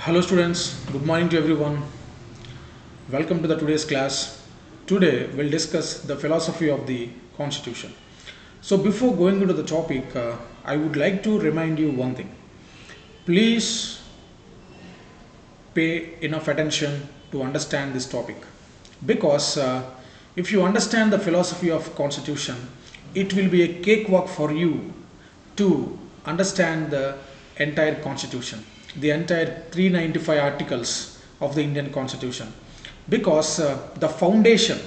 Hello students, good morning to everyone. Welcome to the today's class. Today we'll discuss the philosophy of the Constitution. So before going into the topic, I would like to remind you one thing. Please pay enough attention to understand this topic because if you understand the philosophy of Constitution, it will be a cakewalk for you to understand the entire Constitution, the entire 395 articles of the Indian Constitution, because the foundation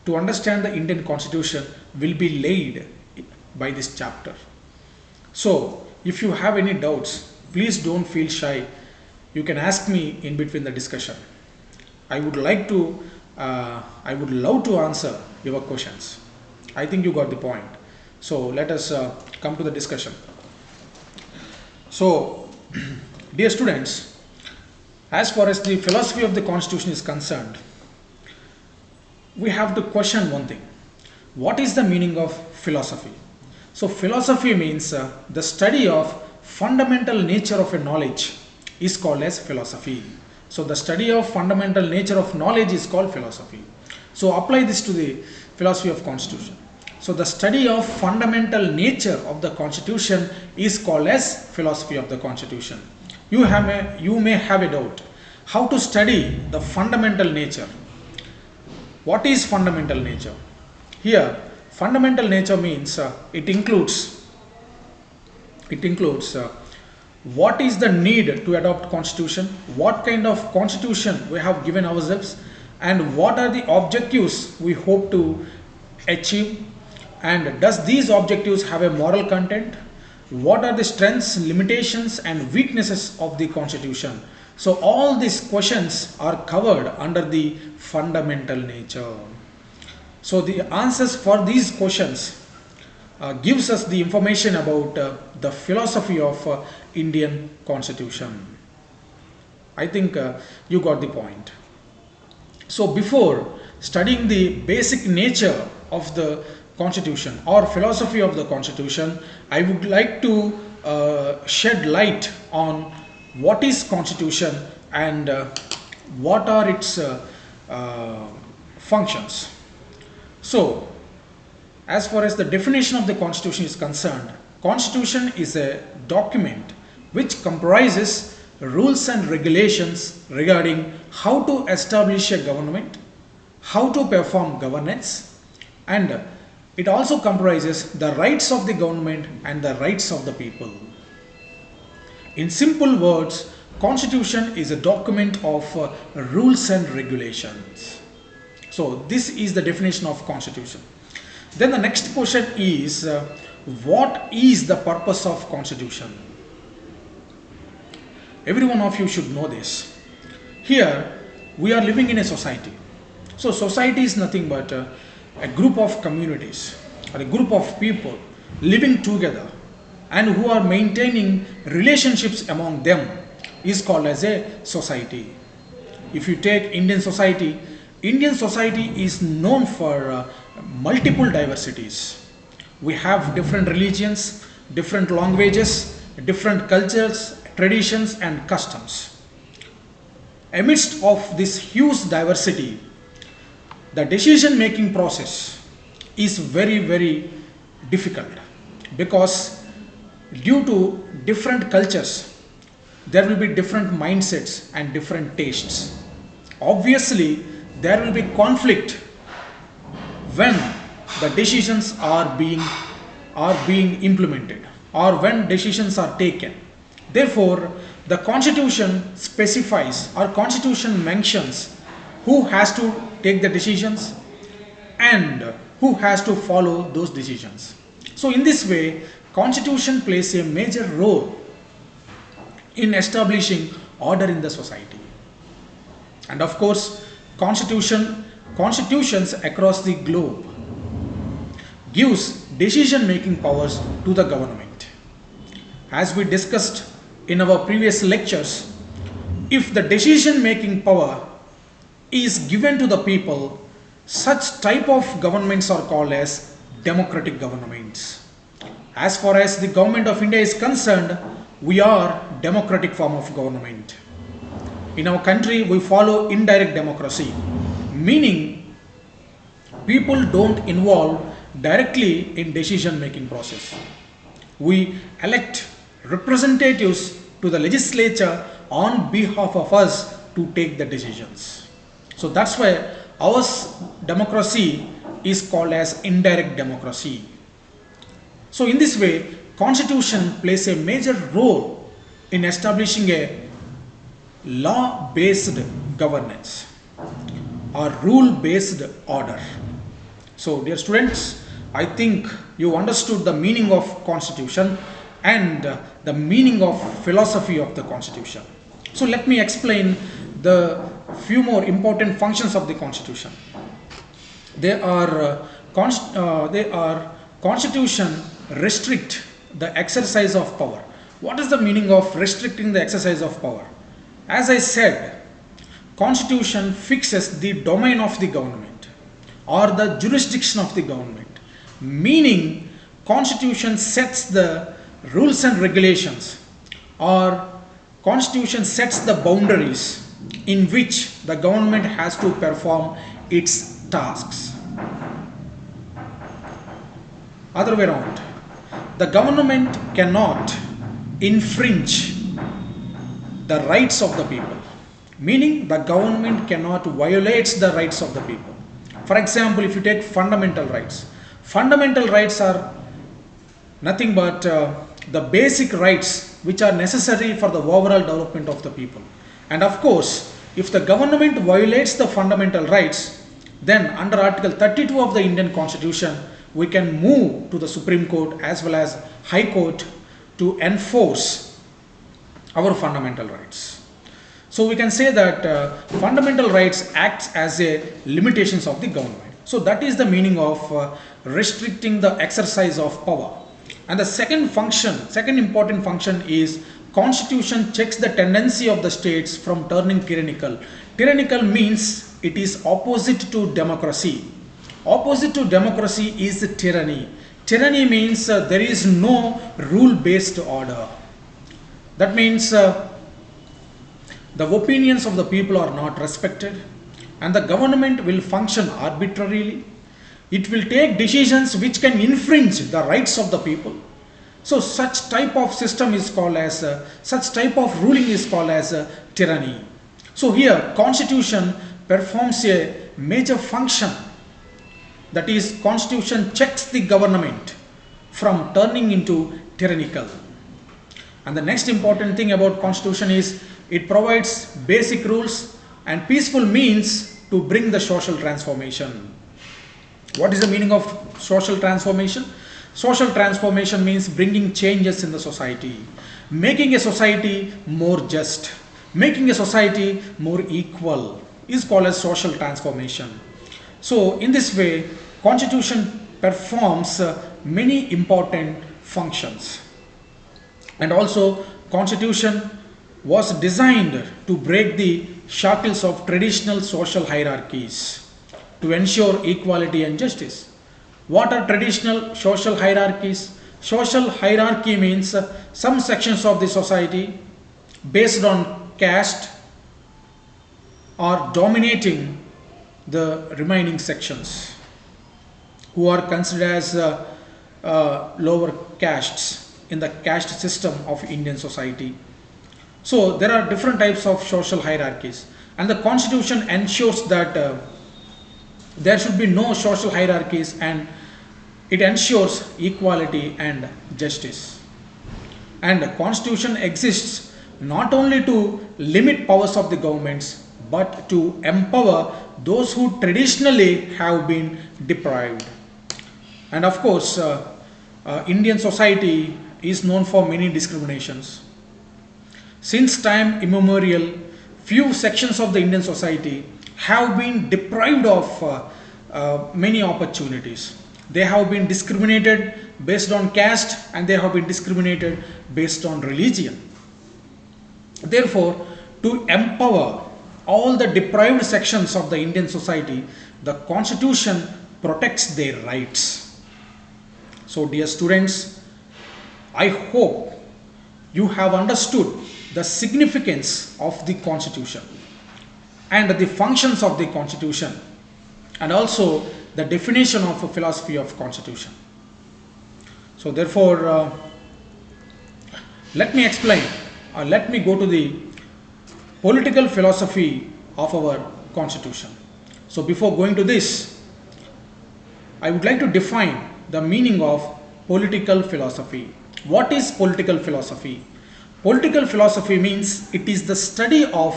to understand the Indian Constitution will be laid by this chapter. So if you have any doubts, please don't feel shy. You can ask me in between the discussion. I would love to answer your questions. I think you got the point. So let us come to the discussion. So, dear students, as far as the philosophy of the Constitution is concerned, we have to question one thing. What is the meaning of philosophy? So, philosophy means the study of fundamental nature of a knowledge is called as philosophy. So, the study of fundamental nature of knowledge is called philosophy. So, apply this to the philosophy of Constitution. So, the study of fundamental nature of the Constitution is called as philosophy of the Constitution. You may have a doubt. How to study the fundamental nature? What is fundamental nature? Here, fundamental nature means it includes what is the need to adopt Constitution, what kind of Constitution we have given ourselves, and what are the objectives we hope to achieve, and does these objectives have a moral content? What are the strengths, limitations and weaknesses of the Constitution? So all these questions are covered under the fundamental nature. So the answers for these questions gives us the information about the philosophy of Indian Constitution. I think you got the point. So before studying the basic nature of the Constitution or philosophy of the Constitution, I would like to shed light on what is Constitution and what are its functions. So, as far as the definition of the Constitution is concerned, Constitution is a document which comprises rules and regulations regarding how to establish a government, how to perform governance, and it also comprises the rights of the government and the rights of the people. In simple words, Constitution is a document of rules and regulations. So this is the definition of Constitution. Then the next question is, what is the purpose of Constitution? Every one of you should know this. Here we are living in a society. So society is nothing but a group of communities or a group of people living together and who are maintaining relationships among them is called as a society. If you take Indian society is known for multiple diversities. We have different religions, different languages, different cultures, traditions and customs. Amidst of this huge diversity, the decision making process is very difficult because due to different cultures, there will be different mindsets and different tastes. Obviously, there will be conflict when the decisions are being implemented or when decisions are taken. Therefore, the Constitution specifies or Constitution mentions who has to take the decisions and who has to follow those decisions. So in this way, Constitution plays a major role in establishing order in the society. And of course, constitutions across the globe gives decision making powers to the government. As we discussed in our previous lectures, if the decision making power is given to the people, such type of governments are called as democratic governments. As far as the government of India is concerned, we are democratic form of government. in our country we follow indirect democracy, meaning people don't involve directly in decision making process. We elect representatives to the legislature on behalf of us to take the decisions. So that's why our democracy is called as indirect democracy. So in this way, constitution plays a major role in establishing a law-based governance or rule-based order. So dear students, I think you understood the meaning of constitution and the meaning of philosophy of the constitution. So let me explain the few more important functions of the constitution. They are constitution restrict the exercise of power. What is the meaning of restricting the exercise of power? As I said, constitution fixes the domain of the government or the jurisdiction of the government, meaning constitution sets the rules and regulations, or constitution sets the boundaries in which the government has to perform its tasks. Other way around, the government cannot infringe the rights of the people, meaning the government cannot violate the rights of the people. For example, if you take fundamental rights are nothing but the basic rights which are necessary for the overall development of the people. And of course, if the government violates the fundamental rights, then under Article 32 of the Indian Constitution, we can move to the Supreme Court as well as High Court to enforce our fundamental rights. So we can say that fundamental rights acts as a limitations of the government. So that is the meaning of restricting the exercise of power. And the second important function is constitution checks the tendency of the states from turning tyrannical. Tyrannical means it is opposite to democracy. Opposite to democracy is tyranny. Tyranny means there is no rule-based order. That means the opinions of the people are not respected and the government will function arbitrarily. It will take decisions which can infringe the rights of the people. So such type of system is called as, such type of ruling is called as tyranny. So here constitution performs a major function, that is constitution checks the government from turning into tyrannical. And the next important thing about constitution is it provides basic rules and peaceful means to bring the social transformation. What is the meaning of social transformation? Social transformation means bringing changes in the society, making a society more just, making a society more equal is called as social transformation. So in this way, constitution performs many important functions. And also constitution was designed to break the shackles of traditional social hierarchies to ensure equality and justice. What are traditional social hierarchies? Social hierarchy means some sections of the society based on caste are dominating the remaining sections who are considered as lower castes in the caste system of Indian society. So there are different types of social hierarchies, and the constitution ensures that there should be no social hierarchies, and it ensures equality and justice. And the constitution exists not only to limit powers of the governments but to empower those who traditionally have been deprived. And of course, Indian society is known for many discriminations. Since time immemorial, few sections of the Indian society have been deprived of many opportunities. They have been discriminated based on caste and they have been discriminated based on religion. Therefore, to empower all the deprived sections of the Indian society, the constitution protects their rights. So dear students, I hope you have understood the significance of the constitution and the functions of the constitution, and also the definition of a philosophy of constitution. So therefore, let me explain, or let me go to the political philosophy of our constitution. So before going to this, I would like to define the meaning of political philosophy. What is political philosophy? Political philosophy means it is the study of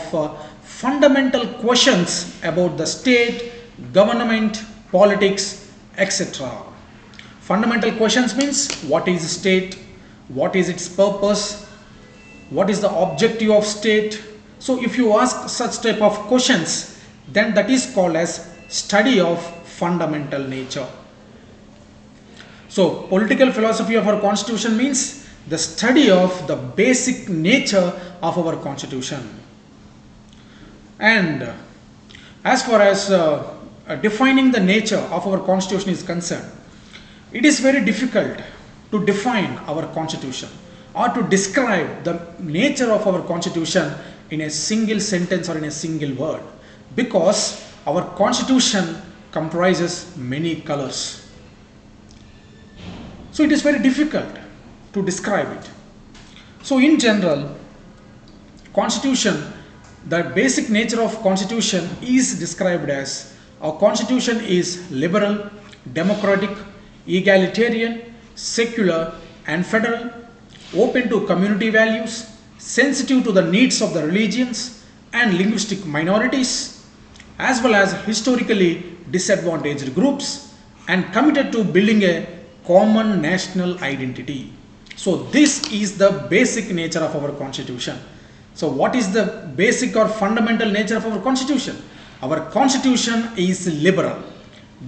fundamental questions about the state, government, politics, etc. Fundamental questions means what is state, what is its purpose, what is the objective of state. So if you ask such type of questions, then that is called as study of fundamental nature. So political philosophy of our constitution means the study of the basic nature of our constitution. And as far as defining the nature of our constitution is concerned, it is very difficult to define our constitution or to describe the nature of our constitution in a single sentence or in a single word, because our constitution comprises many colors. So it is very difficult to describe it. So in general, constitution, the basic nature of constitution is described as our constitution is liberal, democratic, egalitarian, secular and federal, open to community values, sensitive to the needs of the religions and linguistic minorities, as well as historically disadvantaged groups, and committed to building a common national identity. So this is the basic nature of our constitution. So what is the basic or fundamental nature of our constitution? Our constitution is liberal,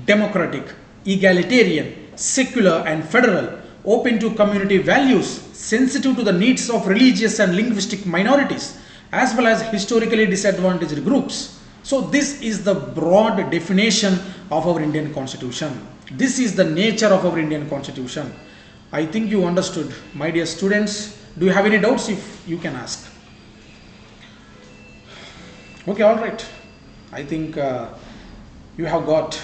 democratic, egalitarian, secular and federal, open to community values, sensitive to the needs of religious and linguistic minorities, as well as historically disadvantaged groups. So this is the broad definition of our Indian constitution. This is the nature of our Indian constitution. I think you understood, my dear students. Do you have any doubts? If you can ask. Okay, all right. I think you have got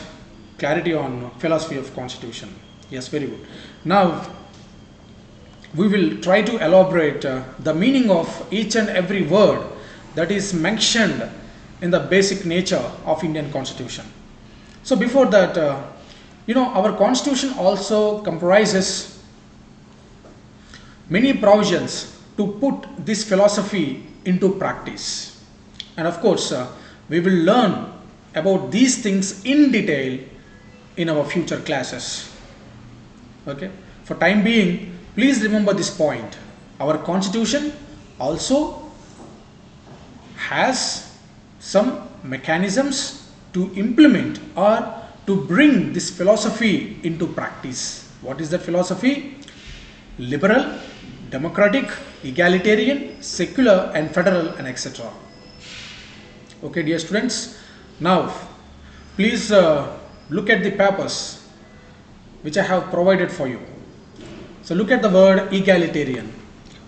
clarity on philosophy of constitution. Yes, very good. Now we will try to elaborate the meaning of each and every word that is mentioned in the basic nature of Indian constitution. So before that, our constitution also comprises many provisions to put this philosophy into practice. And of course, we will learn about these things in detail in our future classes. Okay. For time being, please remember this point. Our constitution also has some mechanisms to implement or to bring this philosophy into practice. What is that philosophy? Liberal, democratic, egalitarian, secular and federal and etc. Okay, dear students. Now, please look at the papers which I have provided for you. So look at the word egalitarian.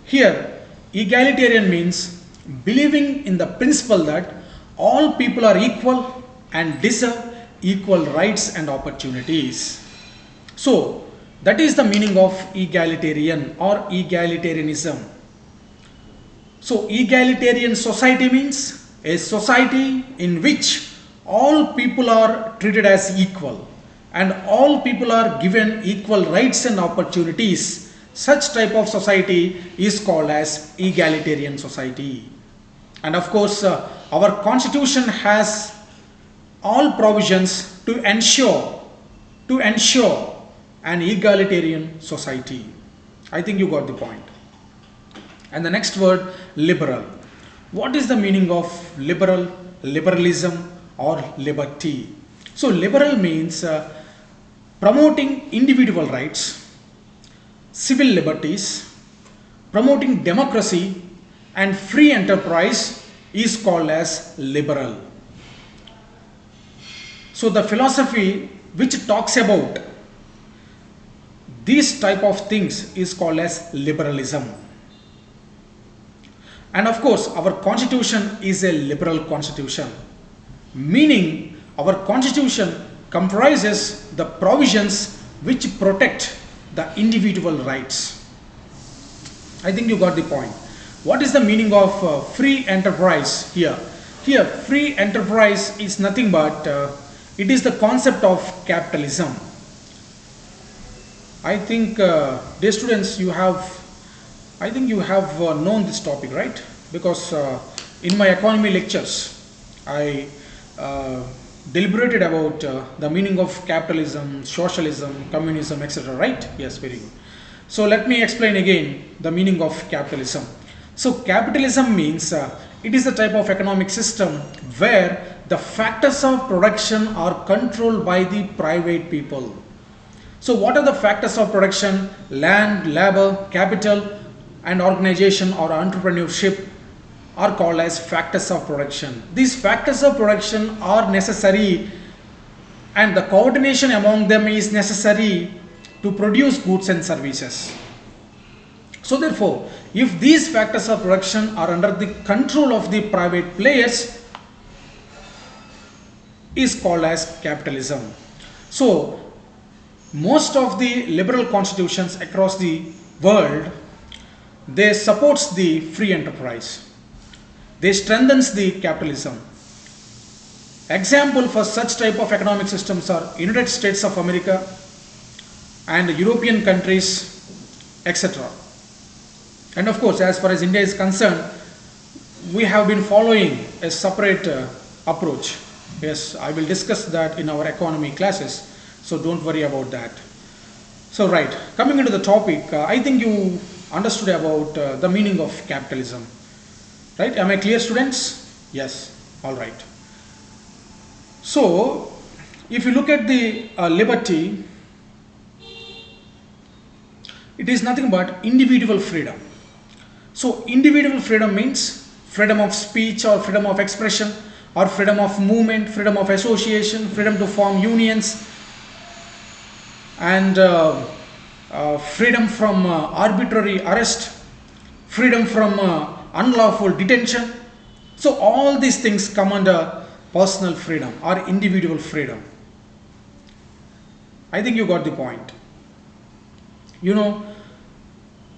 Here, egalitarian means believing in the principle that all people are equal and deserve equal rights and opportunities. So that is the meaning of egalitarian or egalitarianism. So egalitarian society means a society in which all people are treated as equal and all people are given equal rights and opportunities. Such type of society is called as egalitarian society. And of course, our constitution has all provisions to ensure an egalitarian society. I think you got the point. And the next word, liberal. What is the meaning of liberal, liberalism or liberty? So liberal means promoting individual rights, civil liberties, promoting democracy and free enterprise is called as liberal. So the philosophy which talks about these type of things is called as liberalism. And of course, our constitution is a liberal constitution, meaning our constitution comprises the provisions which protect the individual rights. I think you got the point. What is the meaning of free enterprise here? Here, free enterprise is nothing but it is the concept of capitalism. I think, dear students, I think you have known this topic, right? Because in my economy lectures, I deliberated about the meaning of capitalism, socialism, communism, etc. Right? Yes, very good. So let me explain again the meaning of capitalism. So capitalism means it is a type of economic system where the factors of production are controlled by the private people. So what are the factors of production? Land, labor, capital, and organization or entrepreneurship are called as factors of production. These factors of production are necessary, and the coordination among them is necessary to produce goods and services. So therefore, if these factors of production are under the control of the private players, is called as capitalism. So most of the liberal constitutions across the world, they supports the free enterprise. They strengthens the capitalism. Example for such type of economic systems are United States of America and European countries, etc. And of course, as far as India is concerned, we have been following a separate approach. Yes, I will discuss that in our economy classes, so don't worry about that. So right, coming into the topic, I think you understood about the meaning of capitalism. Right? Am I clear, students? Yes. All right. So, if you look at the liberty, it is nothing but individual freedom. So, individual freedom means freedom of speech or freedom of expression or freedom of movement, freedom of association, freedom to form unions, and freedom from arbitrary arrest, freedom from unlawful detention. So all these things come under personal freedom or individual freedom. I think you got the point. You know,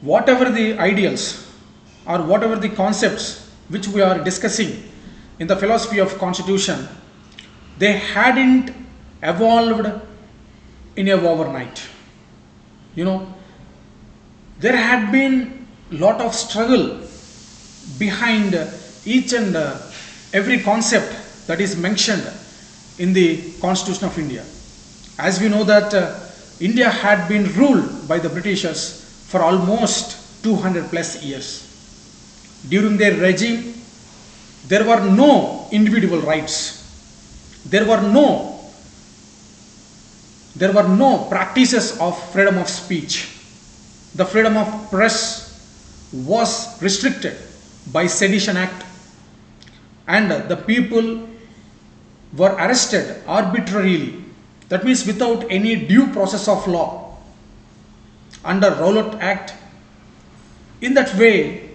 whatever the ideals or whatever the concepts which we are discussing in the philosophy of constitution, they hadn't evolved in a overnight. You know, there had been lot of struggle behind each and every concept that is mentioned in the Constitution of India. As we know that India had been ruled by the Britishers for almost 200 plus years. During their regime, there were no individual rights. There were no practices of freedom of speech. The freedom of press was restricted by Sedition Act, and the people were arrested arbitrarily. That means without any due process of law under Rowlatt Act. In that way,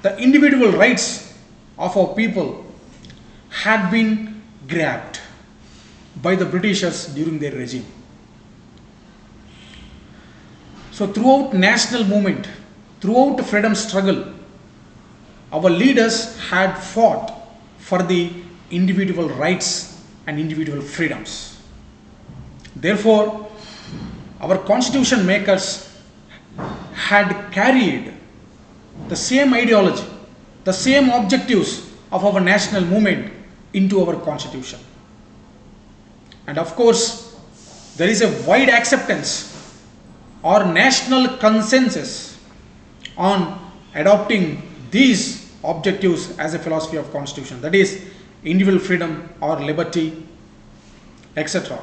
the individual rights of our people had been grabbed by the Britishers during their regime. So throughout national movement, throughout freedom struggle, our leaders had fought for the individual rights and individual freedoms. Therefore, our constitution makers had carried the same ideology, the same objectives of our national movement into our constitution. And of course, there is a wide acceptance or national consensus on adopting these objectives as a philosophy of constitution, that is individual freedom or liberty, etc.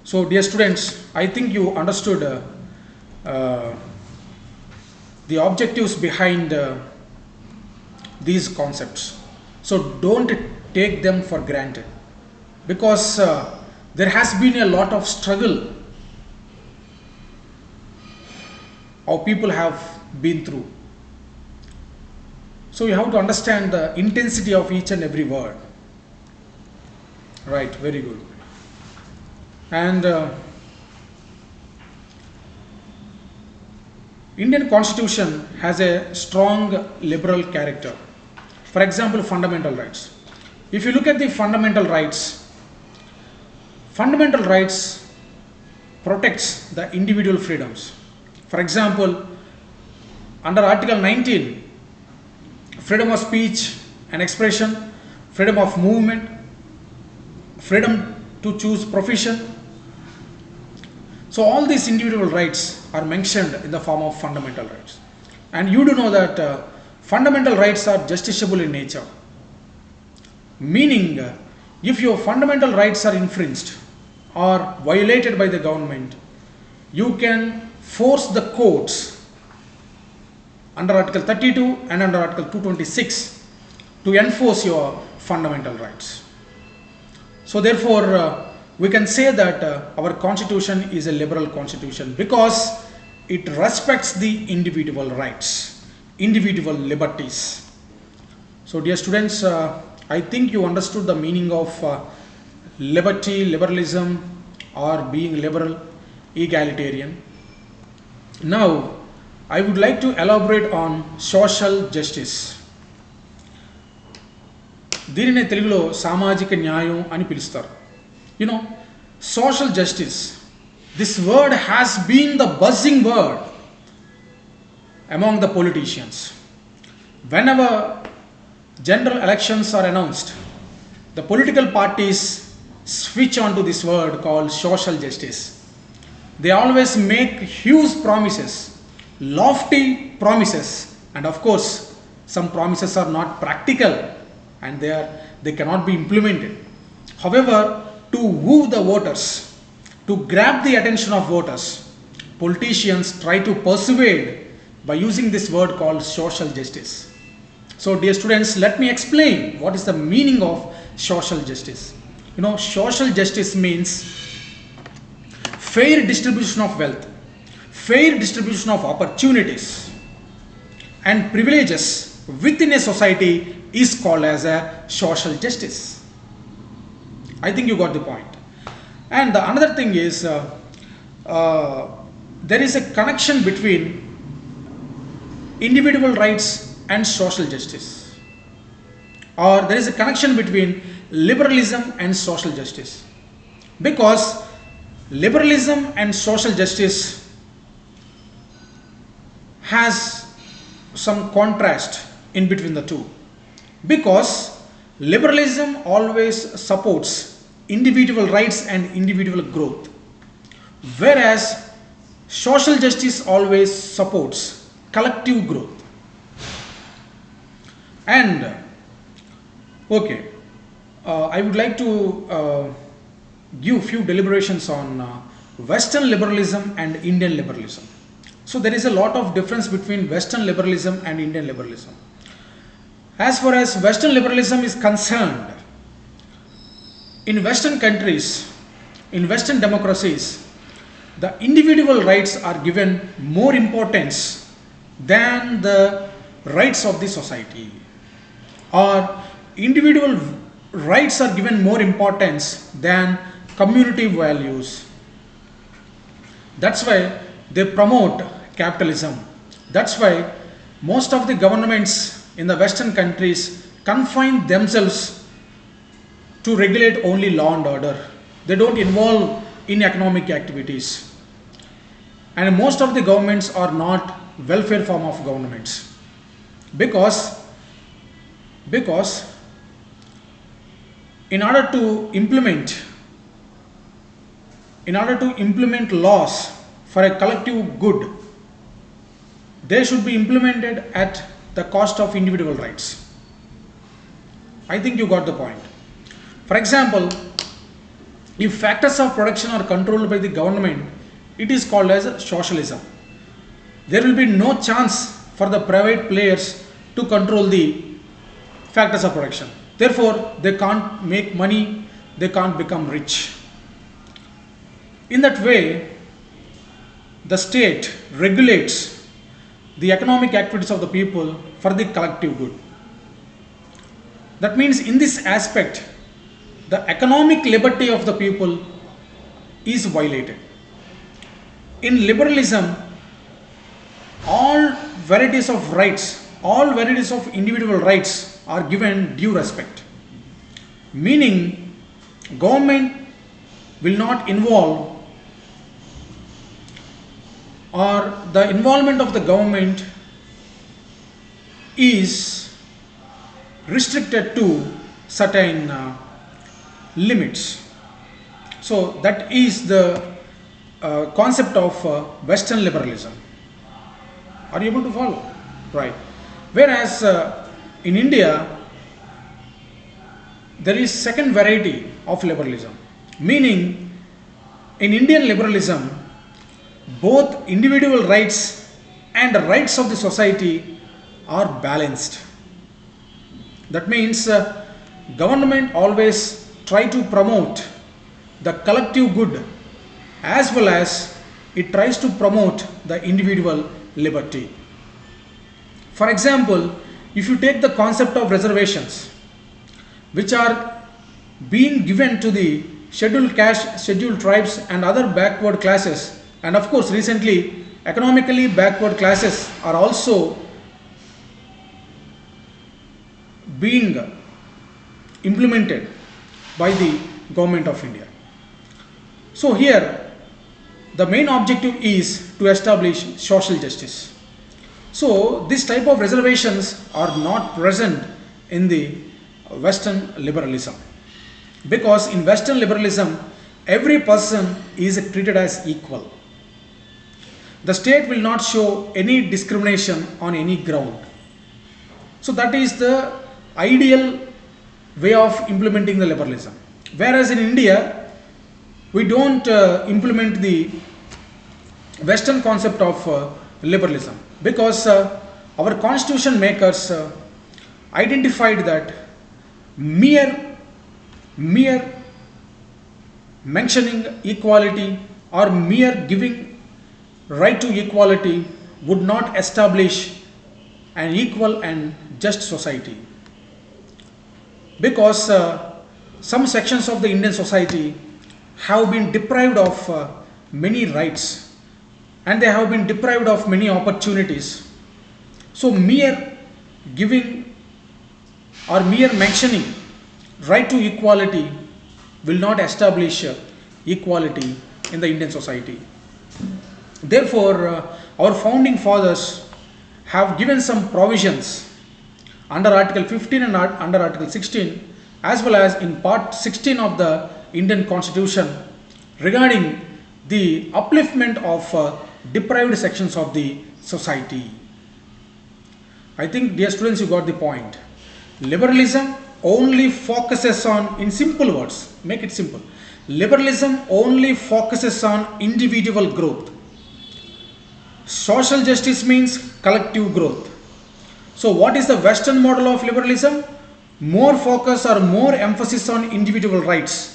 So dear students, I think you understood the objectives behind these concepts. So don't take them for granted, because there has been a lot of struggle our people have been through. So you have to understand the intensity of each and every word. Right, very good. And Indian Constitution has a strong liberal character. For example, fundamental rights. If you look at the fundamental rights protects the individual freedoms. For example, under Article 19, freedom of speech and expression, freedom of movement, freedom to choose profession. So all these individual rights are mentioned in the form of fundamental rights. And you do know that fundamental rights are justiciable in nature. Meaning, if your fundamental rights are infringed or violated by the government, you can force the courts under Article 32 and under Article 226 to enforce your fundamental rights. So therefore, we can say that our constitution is a liberal constitution because it respects the individual rights, individual liberties. So dear students, I think you understood the meaning of liberty, liberalism, or being liberal, egalitarian. Now, I would like to elaborate on social justice. దీనినే తెలుగులో సామాజిక న్యాయం అని పిలుస్తారు. You know, social justice, this word has been the buzzing word among the politicians. Whenever general elections are announced, the political parties switch on to this word called social justice. They always make huge promises, lofty promises, and of course some promises are not practical and they cannot be implemented. However, to woo the voters, to grab the attention of voters, politicians try to persuade by using this word called social justice. So dear students, let me explain what is the meaning of social justice. You know, social justice means fair distribution of wealth, fair distribution of opportunities and privileges within a society is called as a social justice. I think you got the point. And the another thing is there is a connection between individual rights and social justice, or there is a connection between liberalism and social justice, because liberalism and social justice has some contrast in between the two, because liberalism always supports individual rights and individual growth, whereas social justice always supports collective growth. And okay, I would like to give few deliberations on Western liberalism and Indian liberalism. So there is a lot of difference between Western liberalism and Indian liberalism. As far as Western liberalism is concerned, in Western countries, in Western democracies, the individual rights are given more importance than the rights of the society, or individual rights are given more importance than community values. That's why they promote capitalism. That's why most of the governments in the Western countries confine themselves to regulate only law and order. They don't involve in economic activities. And most of the governments are not welfare form of governments, because in order to implement laws for a collective good, they should be implemented at the cost of individual rights. I think you got the point. For example, if factors of production are controlled by the government, it is called as socialism. There will be no chance for the private players to control the factors of production. Therefore, they can't make money, they can't become rich. In that way, the state regulates the economic activities of the people for the collective good. That means in this aspect, the economic liberty of the people is violated. In liberalism, all varieties of rights, all varieties of individual rights are given due respect. Meaning, government will not involve, or the involvement of the government is restricted to certain limits. So that is the concept of Western liberalism. Are you able to follow? Right. Whereas in India, there is second variety of liberalism. Meaning, in Indian liberalism, both individual rights and rights of the society are balanced. That means government always try to promote the collective good as well as it tries to promote the individual liberty. For example, if you take the concept of reservations which are being given to the scheduled caste, scheduled tribes and other backward classes, and of course recently economically backward classes are also being implemented by the government of India. So here the main objective is to establish social justice. So this type of reservations are not present in the Western liberalism, because in Western liberalism every person is treated as equal. The state will not show any discrimination on any ground. So that is the ideal way of implementing the liberalism. Whereas in India, we don't implement the Western concept of liberalism, because our constitution makers identified that mere mentioning equality or mere giving right to equality would not establish an equal and just society, because some sections of the Indian society have been deprived of many rights and they have been deprived of many opportunities. So mere giving or mere mentioning right to equality will not establish equality in the Indian society. Therefore, our founding fathers have given some provisions under Article 15 and under Article 16, as well as in Part 16 of the Indian Constitution, regarding the upliftment of deprived sections of the society. I think, dear students, you got the point. Liberalism only focuses on, in simple words, make it simple, liberalism only focuses on individual growth. Social justice means collective growth. So what is the Western model of liberalism? More focus or more emphasis on individual rights.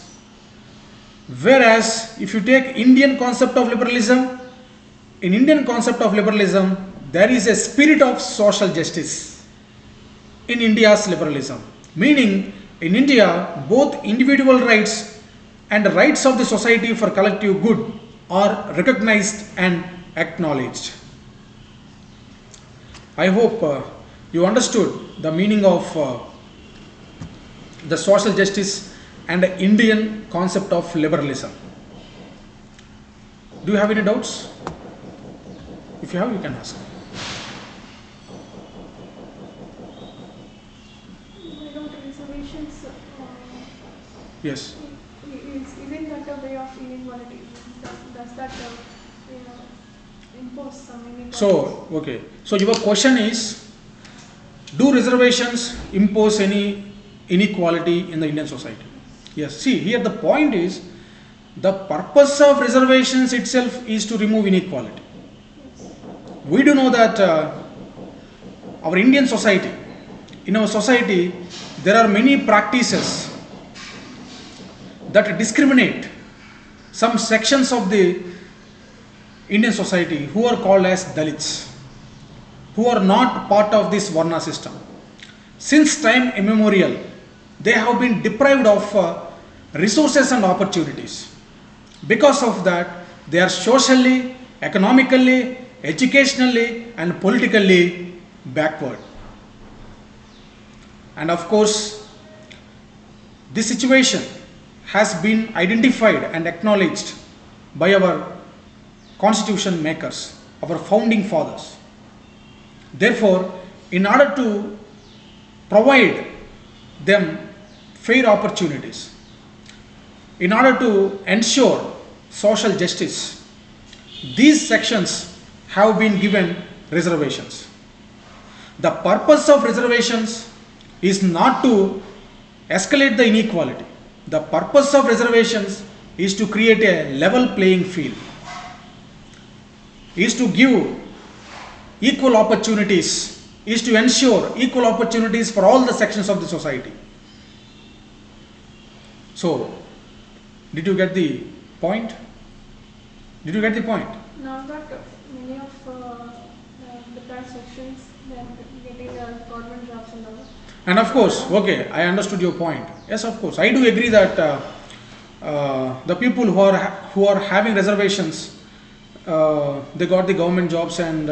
Whereas if you take Indian concept of liberalism, in Indian concept of liberalism, there is a spirit of social justice in India's liberalism. Meaning, in India, both individual rights and the rights of the society for collective good are recognized and acknowledged. I hope you understood the meaning of the social justice and the Indian concept of liberalism. Do you have any doubts? If you have, you can ask. Reservations. Yes. Isn't that a way of inequality? Does that impose some inequality? So, okay. So your question is, do reservations impose any inequality in the Indian society? Yes. See, here the point is, the purpose of reservations itself is to remove inequality. Yes. We do know that our Indian society, in our society, there are many practices that discriminate some sections of the Indian society who are called as Dalits. who are not part of this Varna system. Since time immemorial, they have been deprived of resources and opportunities. Because of that, they are socially, economically, educationally, and politically backward. And of course, this situation has been identified and acknowledged by our constitution makers, our founding fathers. Therefore, in order to provide them fair opportunities, in order to ensure social justice, these sections have been given reservations. The purpose of reservations is not to escalate the inequality. The purpose of reservations is to create a level playing field, is to give equal opportunities, is to ensure equal opportunities for all the sections of the society. So, did you get the point? Did you get the point? Now that many of the price sections, they're getting government jobs and all. And of course, okay, I understood your point. Yes, of course, I do agree that the people who are having reservations, they got the government jobs and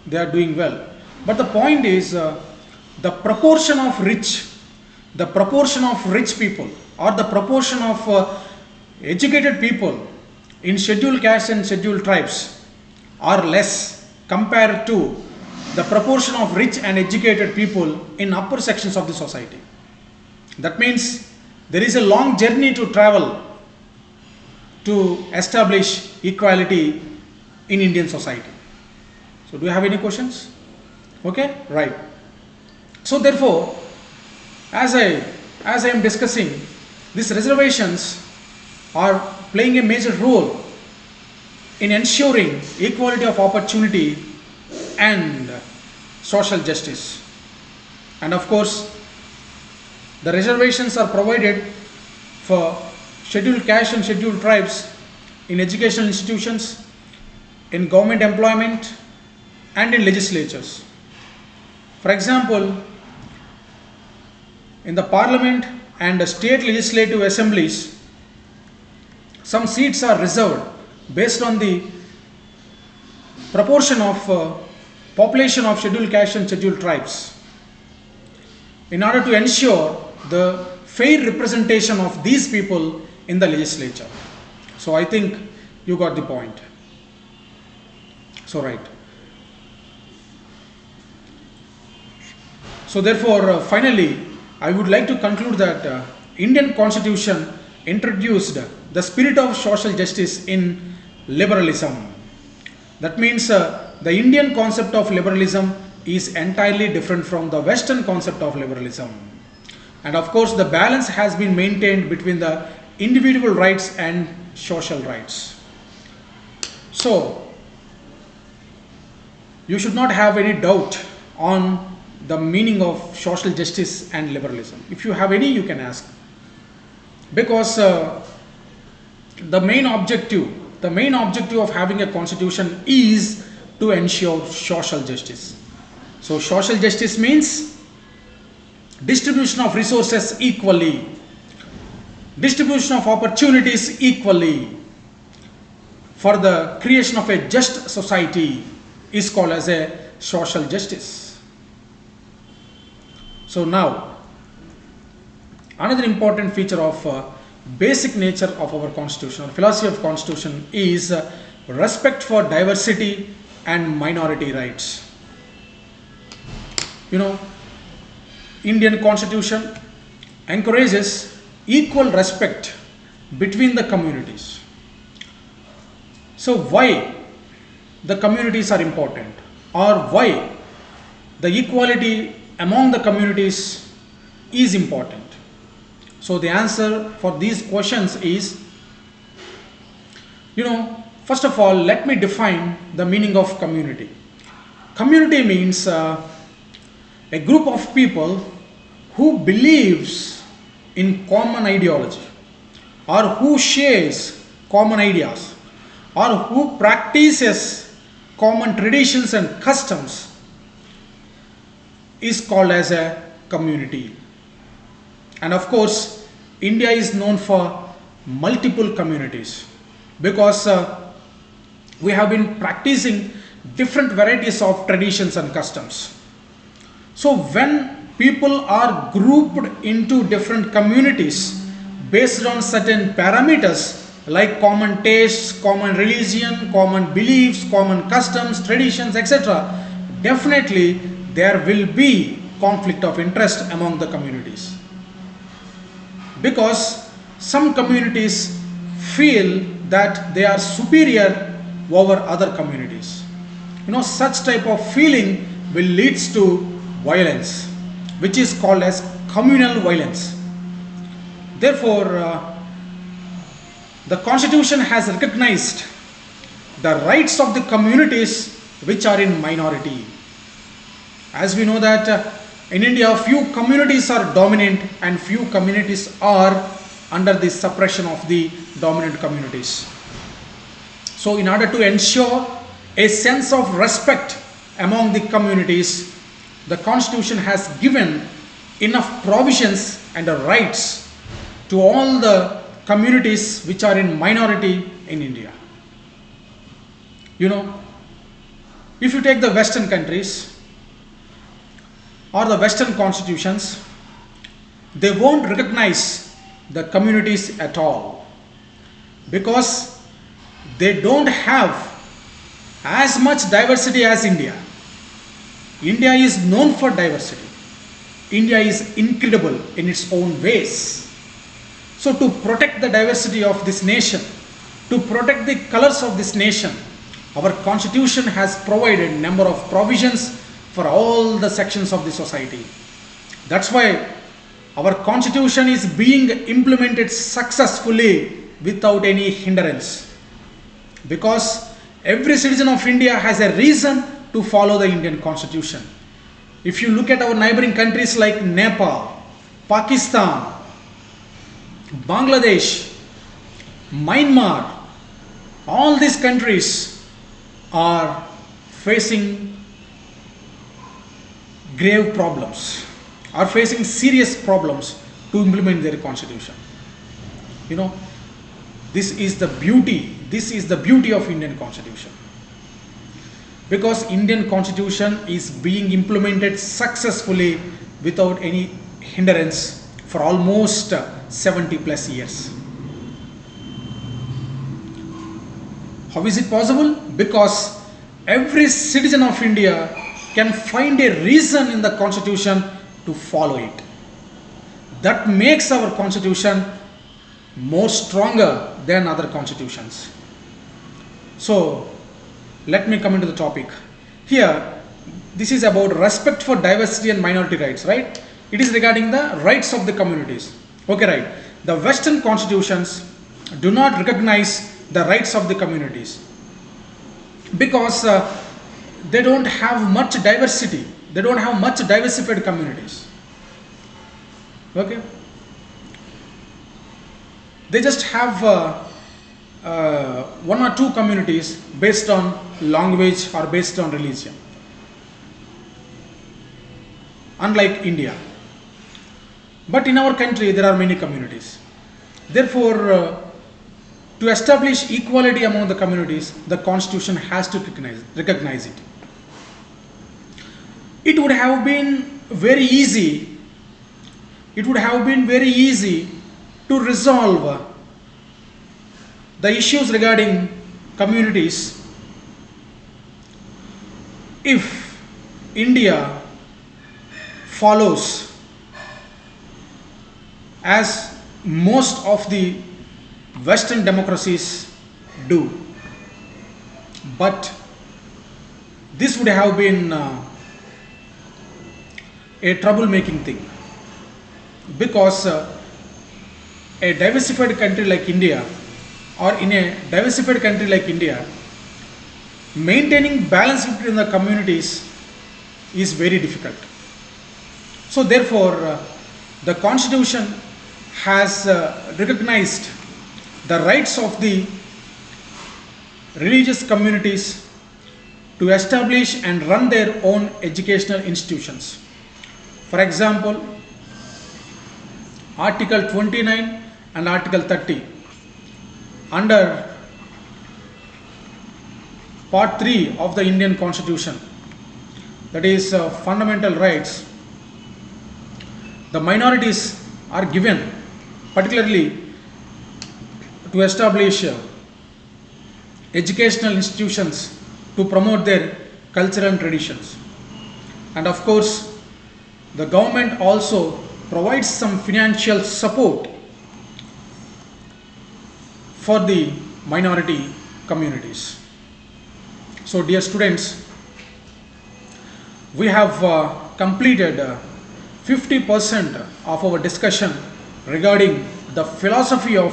they are doing well. But the point is, the proportion of rich people, or the proportion of educated people in scheduled castes and scheduled tribes are less compared to the proportion of rich and educated people in upper sections of the society. That means there is a long journey to travel to establish equality in Indian society. So do you have any questions? Okay, right. So therefore, as I am discussing, these reservations are playing a major role in ensuring equality of opportunity and social justice. And of course, the reservations are provided for scheduled caste and scheduled tribes in educational institutions, in government employment, and in legislatures. For example, in the parliament and the state legislative assemblies, some seats are reserved based on the proportion of population of scheduled caste and scheduled tribes, in order to ensure the fair representation of these people in the legislature. So I think you got the point. So right. So therefore, finally, I would like to conclude that Indian Constitution introduced the spirit of social justice in liberalism. That means the Indian concept of liberalism is entirely different from the Western concept of liberalism. And of course, the balance has been maintained between the individual rights and social rights. So, you should not have any doubt on the meaning of social justice and liberalism. If you have any, you can ask. Because the main objective of having a constitution is to ensure social justice. So social justice means distribution of resources equally, distribution of opportunities equally, for the creation of a just society is called as a social justice. So now, another important feature of basic nature of our constitution or philosophy of constitution is respect for diversity and minority rights. You know, Indian constitution encourages equal respect between the communities. So why the communities are important, or why the equality among the communities is important? So the answer for these questions is, first of all, let me define the meaning of community. Community means a group of people who believes in common ideology, or who shares common ideas, or who practices common traditions and customs, is called as a community. And of course, India is known for multiple communities because we have been practicing different varieties of traditions and customs. So when people are grouped into different communities based on certain parameters like common tastes, common religion, common beliefs, common customs, traditions, etc., definitely there will be conflict of interest among the communities. Because some communities feel that they are superior over other communities. Such type of feeling will leads to violence, which is called as communal violence. Therefore, the constitution has recognized the rights of the communities which are in minority. As we know that in India, few communities are dominant and few communities are under the suppression of the dominant communities. So in order to ensure a sense of respect among the communities, the constitution has given enough provisions and rights to all the communities which are in minority in India. If you take the Western countries or the Western constitutions, they won't recognize the communities at all because they don't have as much diversity as India. India is known for diversity. India is incredible in its own ways. So to protect the diversity of this nation, to protect the colors of this nation, our constitution has provided a number of provisions for all the sections of the society. That's why our constitution is being implemented successfully without any hindrance. Because every citizen of India has a reason to follow the Indian constitution. If you look at our neighboring countries like Nepal, Pakistan, Bangladesh, Myanmar, all these countries are facing grave problems, are facing serious problems to implement their constitution. This is the beauty of Indian constitution. Because Indian constitution is being implemented successfully without any hindrance for almost 70 plus years. How is it possible? Because every citizen of India can find a reason in the constitution to follow it. That makes our constitution more stronger than other constitutions. So let me come into the topic. Here, this is about respect for diversity and minority rights, right? It is regarding the rights of the communities. Okay, right. The Western constitutions do not recognize the rights of the communities because they don't have much diversity. They don't have much diversified communities. Okay. They just have one or two communities based on language or based on religion. Unlike India. But in our country, there are many communities. Therefore, to establish equality among the communities, the constitution has to recognize it. It would have been very easy. It would have been very easy to resolve the issues regarding communities if India follows as most of the Western democracies do. But this would have been a troublemaking thing because a diversified country like India, or in a diversified country like India, maintaining balance between the communities is very difficult. So therefore, the constitution has recognized the rights of the religious communities to establish and run their own educational institutions. For example, Article 29 and Article 30 under Part 3 of the Indian Constitution, that is fundamental rights, the minorities are given particularly to establish educational institutions to promote their cultural and traditions. And of course, the government also provides some financial support for the minority communities. So dear students, we have completed 50% of our discussion regarding the philosophy of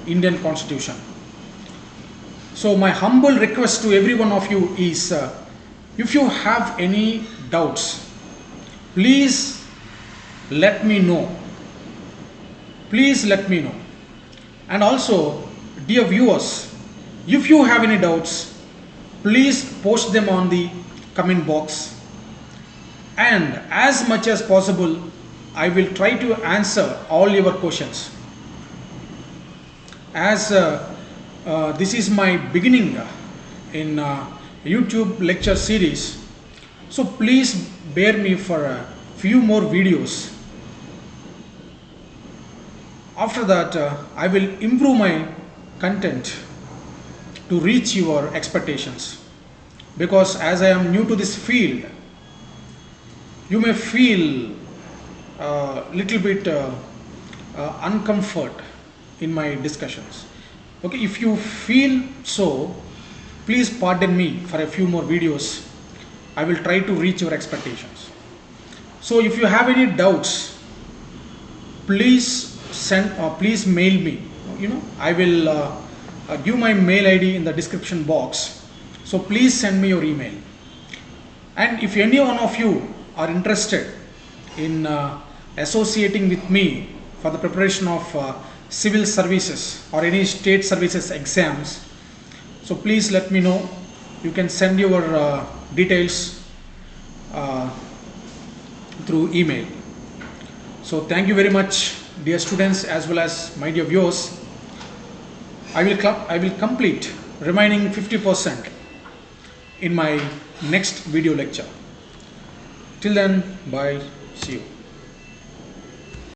Indian Constitution. So my humble request to every one of you is, if you have any doubts, please let me know. Please let me know. And also, dear viewers, if you have any doubts, please post them on the comment box. And as much as possible, I will try to answer all your questions. As this is my beginning in YouTube lecture series, so please bear me for a few more videos. After that, I will improve my content to reach your expectations, because as I am new to this field, you may feel a little bit uncomfort in my discussions. Okay, if you feel so, please pardon me for a few more videos. I will try to reach your expectations. So if you have any doubts, please please mail me. I will give my mail ID in the description box. So please send me your email. And if any one of you are interested in associating with me for the preparation of civil services or any state services exams, so please let me know. You can send your details through email. So thank you very much, dear students, as well as my dear viewers. I will complete remaining 50% in my next video lecture. Till then, bye, see you.